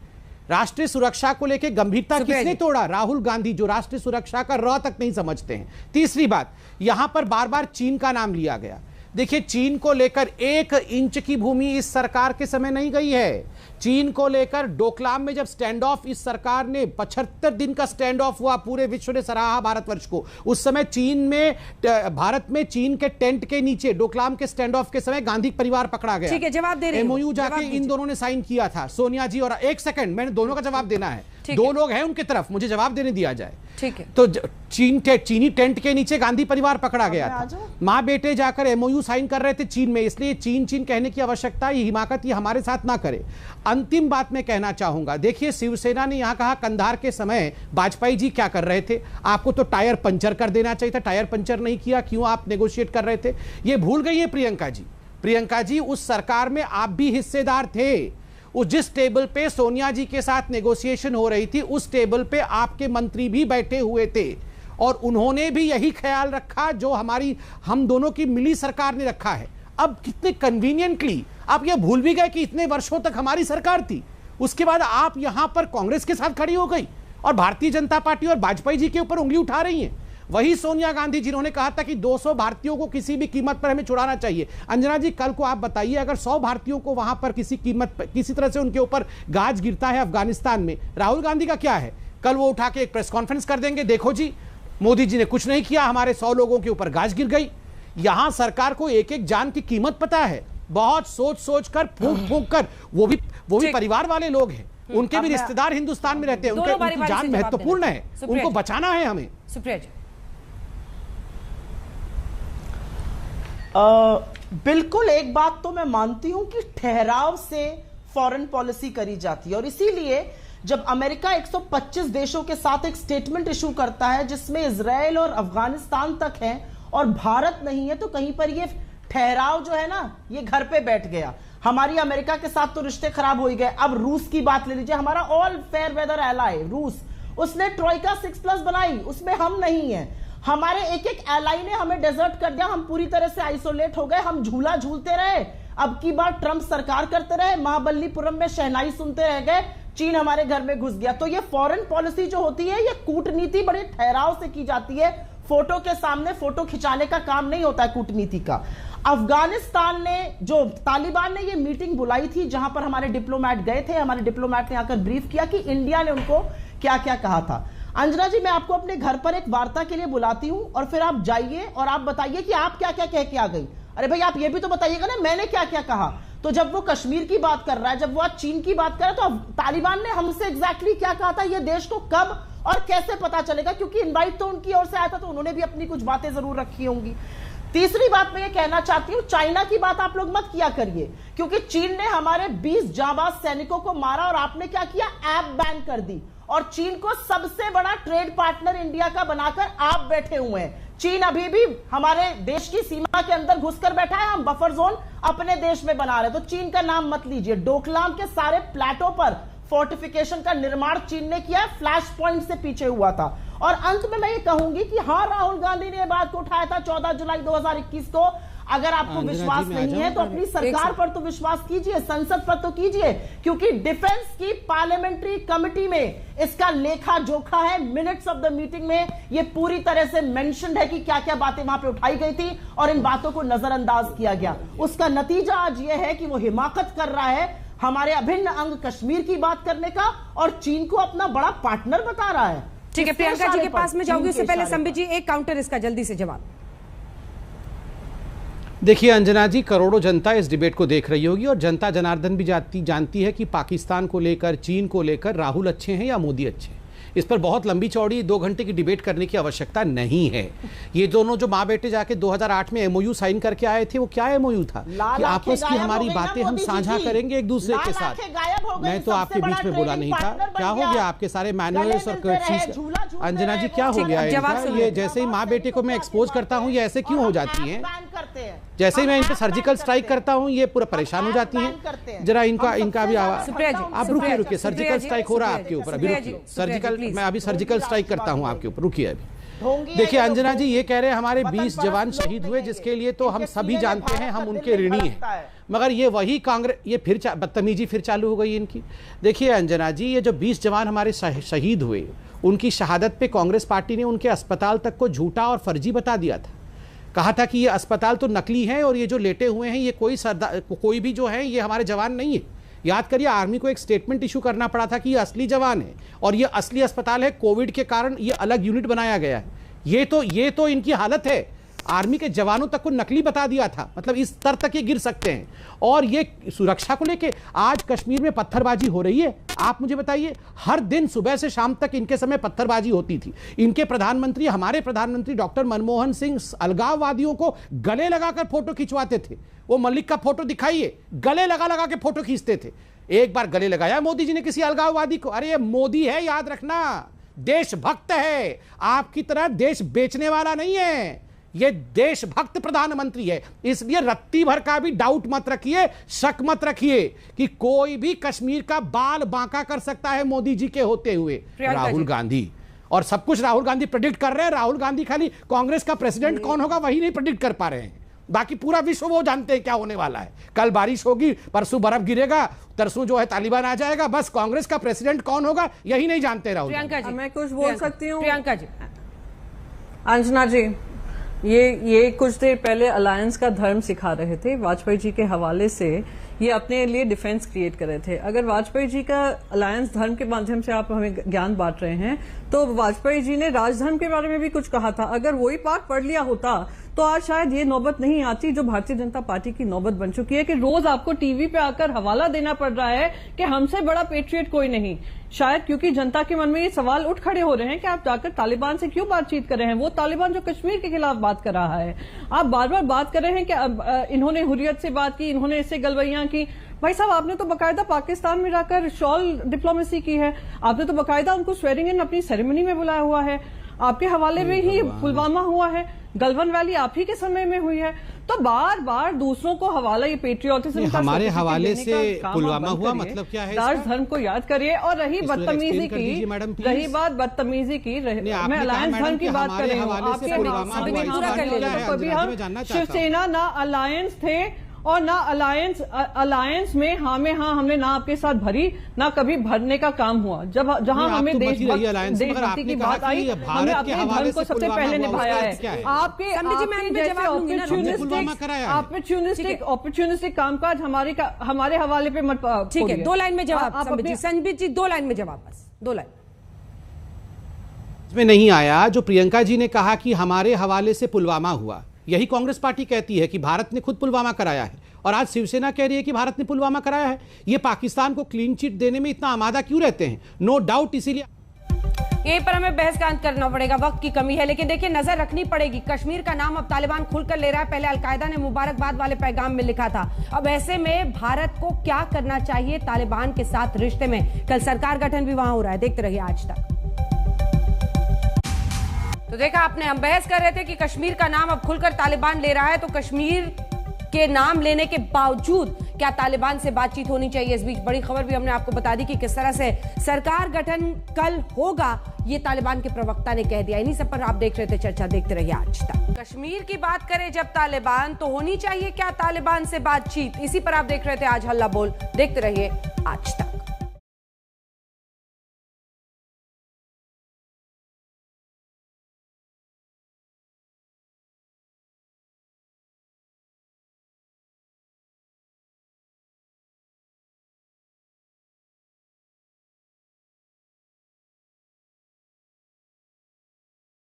S5: राष्ट्रीय सुरक्षा को लेकर गंभीरता किसने तोड़ा? राहुल गांधी, जो राष्ट्रीय सुरक्षा का र तक नहीं समझते हैं। तीसरी बात, यहां पर बार बार चीन का नाम लिया गया। देखिए, चीन को लेकर 1 इंच की भूमि इस सरकार के समय नहीं गई है। चीन को लेकर डोकलाम में जब स्टैंड ऑफ इस सरकार ने 75 दिन का स्टैंड ऑफ हुआ, पूरे विश्व ने सराहा भारतवर्ष को। उस समय चीन में, भारत में चीन के टेंट के नीचे डोकलाम के स्टैंड ऑफ के समय गांधी परिवार पकड़ा गया।
S4: ठीक है, जवाब दे रहे हैं।
S5: MOU जाके इन दोनों ने साइन किया था, सोनिया जी। और एक सेकंड, मैंने दोनों का जवाब देना है। दो लोग हैं उनके तरफ, मुझे जवाब देने दिया जाए।
S4: ठीक है।
S5: तो चीनी टेंट के नीचे गांधी परिवार पकड़ा गया था, माँ बेटे जाकर एमओयू साइन कर रहे थे चीन में, इसलिए चीन कहने की आवश्यकता, ये हिमाकत ये हमारे साथ ना करे। अंतिम बात मैं कहना चाहूंगा, देखिए शिवसेना ने यहां कहा कंधार के समय वाजपेयी जी क्या कर रहे थे, आपको तो टायर पंचर कर देना चाहिए था, टायर पंचर नहीं किया, क्यों आप नेगोशिएट कर रहे थे, ये भूल गई है प्रियंका जी। प्रियंका जी, उस सरकार में आप भी हिस्सेदार थे, उस जिस टेबल पे सोनिया जी के साथ नेगोशिएशन हो रही थी उस टेबल पे आपके मंत्री भी बैठे हुए थे और उन्होंने भी यही ख्याल रखा जो हम दोनों की मिली सरकार ने रखा है। अब कितने कन्वीनियंटली आप ये भूल भी गए कि इतने वर्षों तक हमारी सरकार थी, उसके बाद आप यहां पर कांग्रेस के साथ खड़ी हो गई और भारतीय जनता पार्टी और वाजपेयी जी के ऊपर उंगली उठा रही हैं। वही सोनिया गांधी जिन्होंने कहा था कि 200 भारतीयों को किसी भी कीमत पर हमें छुड़ाना चाहिए। अंजना जी, कल को आप बताइए, अगर 100 भारतीयों को वहां पर किसी कीमत पर किसी तरह से उनके ऊपर गाज गिरता है अफगानिस्तान में, राहुल गांधी का क्या है? कल वो उठा के एक प्रेस कॉन्फ्रेंस कर देंगे, देखो जी मोदी जी ने कुछ नहीं किया, हमारे 100 लोगों के ऊपर गाज गिर गई। यहां सरकार को एक एक जान की कीमत पता है, बहुत सोच कर फूंक कर, वो भी परिवार वाले लोग हैं, उनके भी रिश्तेदार हिंदुस्तान में रहते हैं, उनकी जान महत्वपूर्ण है, उनको बचाना है हमें।
S4: सुप्रिया जी।
S6: बिल्कुल, एक बात तो मैं मानती हूं कि ठहराव से फॉरेन पॉलिसी करी जाती है और इसीलिए जब अमेरिका 125 देशों के साथ एक स्टेटमेंट इशू करता है जिसमें इजराइल और अफगानिस्तान तक है और भारत नहीं है, तो कहीं पर ये ठहराव जो है ना, ये घर पे बैठ गया। हमारी अमेरिका के साथ तो रिश्ते खराब हो ही गए। अब रूस की बात ले लीजिए, हमारा ऑल फेयर वेदर एलाई रूस, उसने ट्रोइका 6+ बनाई, उसमें हम नहीं है। हमारे एक एक एलाई ने हमें डेजर्ट कर दिया, हम पूरी तरह से आइसोलेट हो गए, हम झूला झूलते रहे। अब की बार ट्रंप सरकार करते रहे, महाबलीपुरम में शहनाई सुनते रह गए, चीन हमारे घर में घुस गया। तो ये फॉरेन पॉलिसी जो होती है, ये कूटनीति बड़े ठहराव से की जाती है, फोटो के सामने फोटो खिंचाने का काम नहीं होता है कूटनीति का। अफगानिस्तान ने जो तालिबान ने ये मीटिंग बुलाई थी जहां पर हमारे डिप्लोमैट गए थे, हमारे डिप्लोमैट ने आकर ब्रीफ किया कि इंडिया ने उनको क्या क्या कहा था। अंजना जी, मैं आपको अपने घर पर एक वार्ता के लिए बुलाती हूं और फिर आप जाइए और आप बताइए कि आप क्या क्या कह के आ गई। अरे भाई, आप ये भी तो बताइएगा ना मैंने क्या क्या कहा। तो जब वो कश्मीर की बात कर रहा है, जब वो आज चीन की बात कर रहा है, तो तालिबान ने हमसे एग्जैक्टली क्या कहा था, ये देश को कब और कैसे पता चलेगा? क्योंकि इनवाइट तो उनकी ओर से आया था, तो उन्होंने भी अपनी कुछ बातें जरूर रखी होंगी। तीसरी बात मैं ये कहना चाहती हूं, चाइना की बात आप लोग मत किया करिए, क्योंकि चीन ने हमारे 20 जांबाज सैनिकों को मारा और आपने क्या किया, ऐप बैन कर दी और चीन को सबसे बड़ा ट्रेड पार्टनर इंडिया का बनाकर आप बैठे हुए हैं। चीन अभी भी हमारे देश की सीमा के अंदर घुसकर बैठा है, हम बफर जोन अपने देश में बना रहे। तो चीन का नाम मत लीजिए। डोकलाम के सारे प्लेटों पर फोर्टिफिकेशन का निर्माण चीन ने किया, फ्लैश पॉइंट से पीछे हुआ था। और अंत में मैं ये कहूंगी कि हाँ, राहुल गांधी ने यह बात को उठाया था 14 जुलाई 2021 को। अगर आपको विश्वास नहीं है तो अपनी सरकार पर तो विश्वास कीजिए, संसद पर तो कीजिए, क्योंकि डिफेंस की पार्लियामेंट्री कमेटी में इसका लेखा जोखा है। मिनट्स ऑफ द मीटिंग में ये पूरी तरह से मेंशन्ड है कि क्या क्या बातें वहां पे उठाई गई थी और इन बातों को नजरअंदाज किया गया। उसका नतीजा आज ये है कि वो हिमाकत कर रहा है हमारे अभिन्न अंग कश्मीर की बात करने का और चीन को अपना बड़ा पार्टनर बता रहा है।
S4: ठीक है, प्रियंका जी के पास में जाऊंगी, उससे पहले संबित जी एक काउंटर इसका जल्दी से जवाब।
S5: देखिए अंजना जी, करोड़ों जनता इस डिबेट को देख रही होगी और जनता जनार्दन भी जानती है कि पाकिस्तान को लेकर, चीन को लेकर राहुल अच्छे हैं या मोदी अच्छे हैं। इस पर बहुत लंबी चौड़ी 2 घंटे की डिबेट करने की आवश्यकता नहीं है। ये दोनों जो माँ बेटे जाके 2008 में एमओयू साइन करके आए थे, वो क्या एमओयू था कि आपस की हमारी बातें हम साझा करेंगे एक दूसरे के साथ। मैं तो आपके बीच में बोला नहीं था। क्या हो गया आपके सारे मैनुअल्स और कर्टसीज? अंजना जी, क्या हो गया ये? जैसे ही माँ बेटे को मैं एक्सपोज करता हूँ, ये ऐसे क्यों हो जाती हैं? जैसे ही मैं इन पे सर्जिकल स्ट्राइक करता हूँ, ये पूरा परेशान हो जाती हैं। जरा इनका भी आवाज, आप रुकिए, सर्जिकल स्ट्राइक हो रहा है आपके ऊपर, अभी रुकिए। सर्जिकल, मैं अभी सर्जिकल स्ट्राइक करता हूं आपके ऊपर, रुकिए अभी। देखिए अंजना जी, ये कह रहे हैं हमारे 20 जवान शहीद हुए, जिसके लिए तो हम सभी जानते हैं, हम उनके ऋणी हैं। मगर ये वही कांग्रेस, ये फिर बदतमीजी फिर चालू हो गई इनकी। देखिए अंजना जी, ये जो 20 जवान हमारे शहीद हुए, उनकी शहादत पे कांग्रेस पार्टी ने उनके अस्पताल तक को झूठा और फर्जी बता दिया था। कहा था कि ये अस्पताल तो नकली है और ये जो लेटे हुए हैं, ये कोई भी जो है ये हमारे जवान नहीं है। याद करिए, आर्मी को एक स्टेटमेंट इशू करना पड़ा था कि ये असली जवान है और ये असली अस्पताल है, कोविड के कारण ये अलग यूनिट बनाया गया है। ये तो इनकी हालत है। आर्मी के जवानों तक को नकली बता दिया था। मतलब इस स्तर तक ये गिर सकते हैं। और ये सुरक्षा को लेके आज कश्मीर में पत्थरबाजी हो रही है। आप मुझे बताइए, हर दिन सुबह से शाम तक इनके समय पत्थरबाजी होती थी। इनके प्रधानमंत्री, हमारे प्रधानमंत्री डॉक्टर मनमोहन सिंह अलगाववादियों को गले लगाकर फोटो खिंचवाते थे। वो मलिक का फोटो दिखाइए, गले लगा लगा के फोटो खींचते थे। एक बार गले लगाया मोदी जी ने किसी अलगाववादी को। अरे ये मोदी है, याद रखना, देशभक्त है, आपकी तरह देश बेचने वाला नहीं है। ये देशभक्त प्रधानमंत्री है। इसलिए रत्ती भर का भी डाउट मत रखिए, शक मत रखिए कि कोई भी कश्मीर का बाल बांका कर सकता है मोदी जी के होते हुए। राहुल गांधी, और सब कुछ राहुल गांधी प्रेडिक्ट कर रहे हैं। राहुल गांधी खाली कांग्रेस का प्रेसिडेंट कौन होगा वही नहीं प्रेडिक्ट कर पा रहे हैं, बाकी पूरा विश्व वो जानते हैं क्या होने वाला है। कल बारिश होगी, परसों बर्फ गिरेगा, तरसों जो है तालिबान आ जाएगा। बस कांग्रेस का प्रेसिडेंट कौन होगा यही नहीं जानते राहुल।
S4: प्रियंका जी,
S7: मैं कुछ बोल सकती हूँ?
S4: प्रियंका जी,
S7: अंजना जी, ये कुछ देर पहले अलायंस का धर्म सिखा रहे थे। वाजपेयी जी के हवाले से ये अपने लिए डिफेंस क्रिएट कर रहे थे। अगर वाजपेयी जी का अलायंस धर्म के माध्यम से आप हमें ज्ञान बांट रहे हैं, तो वाजपेयी जी ने राजधर्म के बारे में भी कुछ कहा था। अगर वही पाठ पढ़ लिया होता तो आज शायद ये नौबत नहीं आती जो भारतीय जनता पार्टी की नौबत बन चुकी है कि रोज आपको टीवी पे आकर हवाला देना पड़ रहा है कि हमसे बड़ा पेट्रियट कोई नहीं। शायद क्योंकि जनता के मन में ये सवाल उठ खड़े हो रहे हैं कि आप जाकर तालिबान से क्यों बातचीत कर रहे हैं। वो तालिबान जो कश्मीर के खिलाफ बात कर रहा है, आप बार बार बात कर रहे हैं कि इन्होंने हुर्रियत से बात की, इन्होंने इससे गलवैयां की। भाई साहब, आपने तो बकायदा पाकिस्तान में जाकर शॉल डिप्लोमेसी की है, आपने तो बकायदा उनको स्वेरिंग इन अपनी सेरेमनी में बुलाया हुआ है। आपके हवाले में ही पुलवामा हुआ है, गलवन वैली आप ही के समय में हुई है। तो बार बार दूसरों को हवाला, ये पेट्रियोटिज्म का
S5: हमारे हवाले से पुलवामा हुआ मतलब क्या है?
S7: दास धर्म को याद करिए। और रही बदतमीजी की, रही बात बदतमीजी की, मैं अलायंस धर्म की बात कर रही हूँ। कभी हम शिवसेना ना अलायंस थे और ना अलायंस में हाँ में हाँ हमने ना आपके साथ भरी, ना कभी भरने का काम हुआ। जहां हमें देशभक्ति की बात आई, हमने अपने धर्म को सबसे पहले निभाया है। आपके ऑपर्चुनिस्टिक कामकाज हमारे हवाले पे मत।
S4: ठीक है, 2 लाइन में जवाब। संबित जी 2 लाइन में जवाब, बस 2 लाइन
S5: में नहीं आया। जो प्रियंका जी ने कहा कि हमारे हवाले से पुलवामा हुआ, यही कांग्रेस पार्टी कहती है कि भारत ने खुद पुलवामा कराया है, और आज शिवसेना कह रही है कि भारत ने पुलवामा कराया है। ये पाकिस्तान को क्लीन चिट देने में इतना आमादा क्यों रहते हैं? नो डाउट, इसीलिए
S4: यहीं पर हमें बहस का अंत करना पड़ेगा, वक्त की कमी है। लेकिन देखिए, नजर रखनी पड़ेगी, कश्मीर का नाम अब तालिबान खुलकर ले रहा है। पहले अलकायदा ने मुबारकबाद वाले पैगाम में लिखा था। अब ऐसे में भारत को क्या करना चाहिए तालिबान के साथ रिश्ते में? कल सरकार गठन भी वहां हो रहा है, देखते रहिए आज तक। तो देखा आपने, हम बहस कर रहे थे कि कश्मीर का नाम अब खुलकर तालिबान ले रहा है, तो कश्मीर के नाम लेने के बावजूद क्या तालिबान से बातचीत होनी चाहिए? इस बीच बड़ी खबर भी हमने आपको बता दी कि किस तरह से सरकार गठन कल होगा, ये तालिबान के प्रवक्ता ने कह दिया। इन्हीं सब पर आप देख रहे थे चर्चा, देखते रहिए आज तक। कश्मीर की बात करें जब तालिबान, तो होनी चाहिए क्या तालिबान से बातचीत? इसी पर आप देख रहे थे आज हल्ला बोल, देखते रहिए आज तक।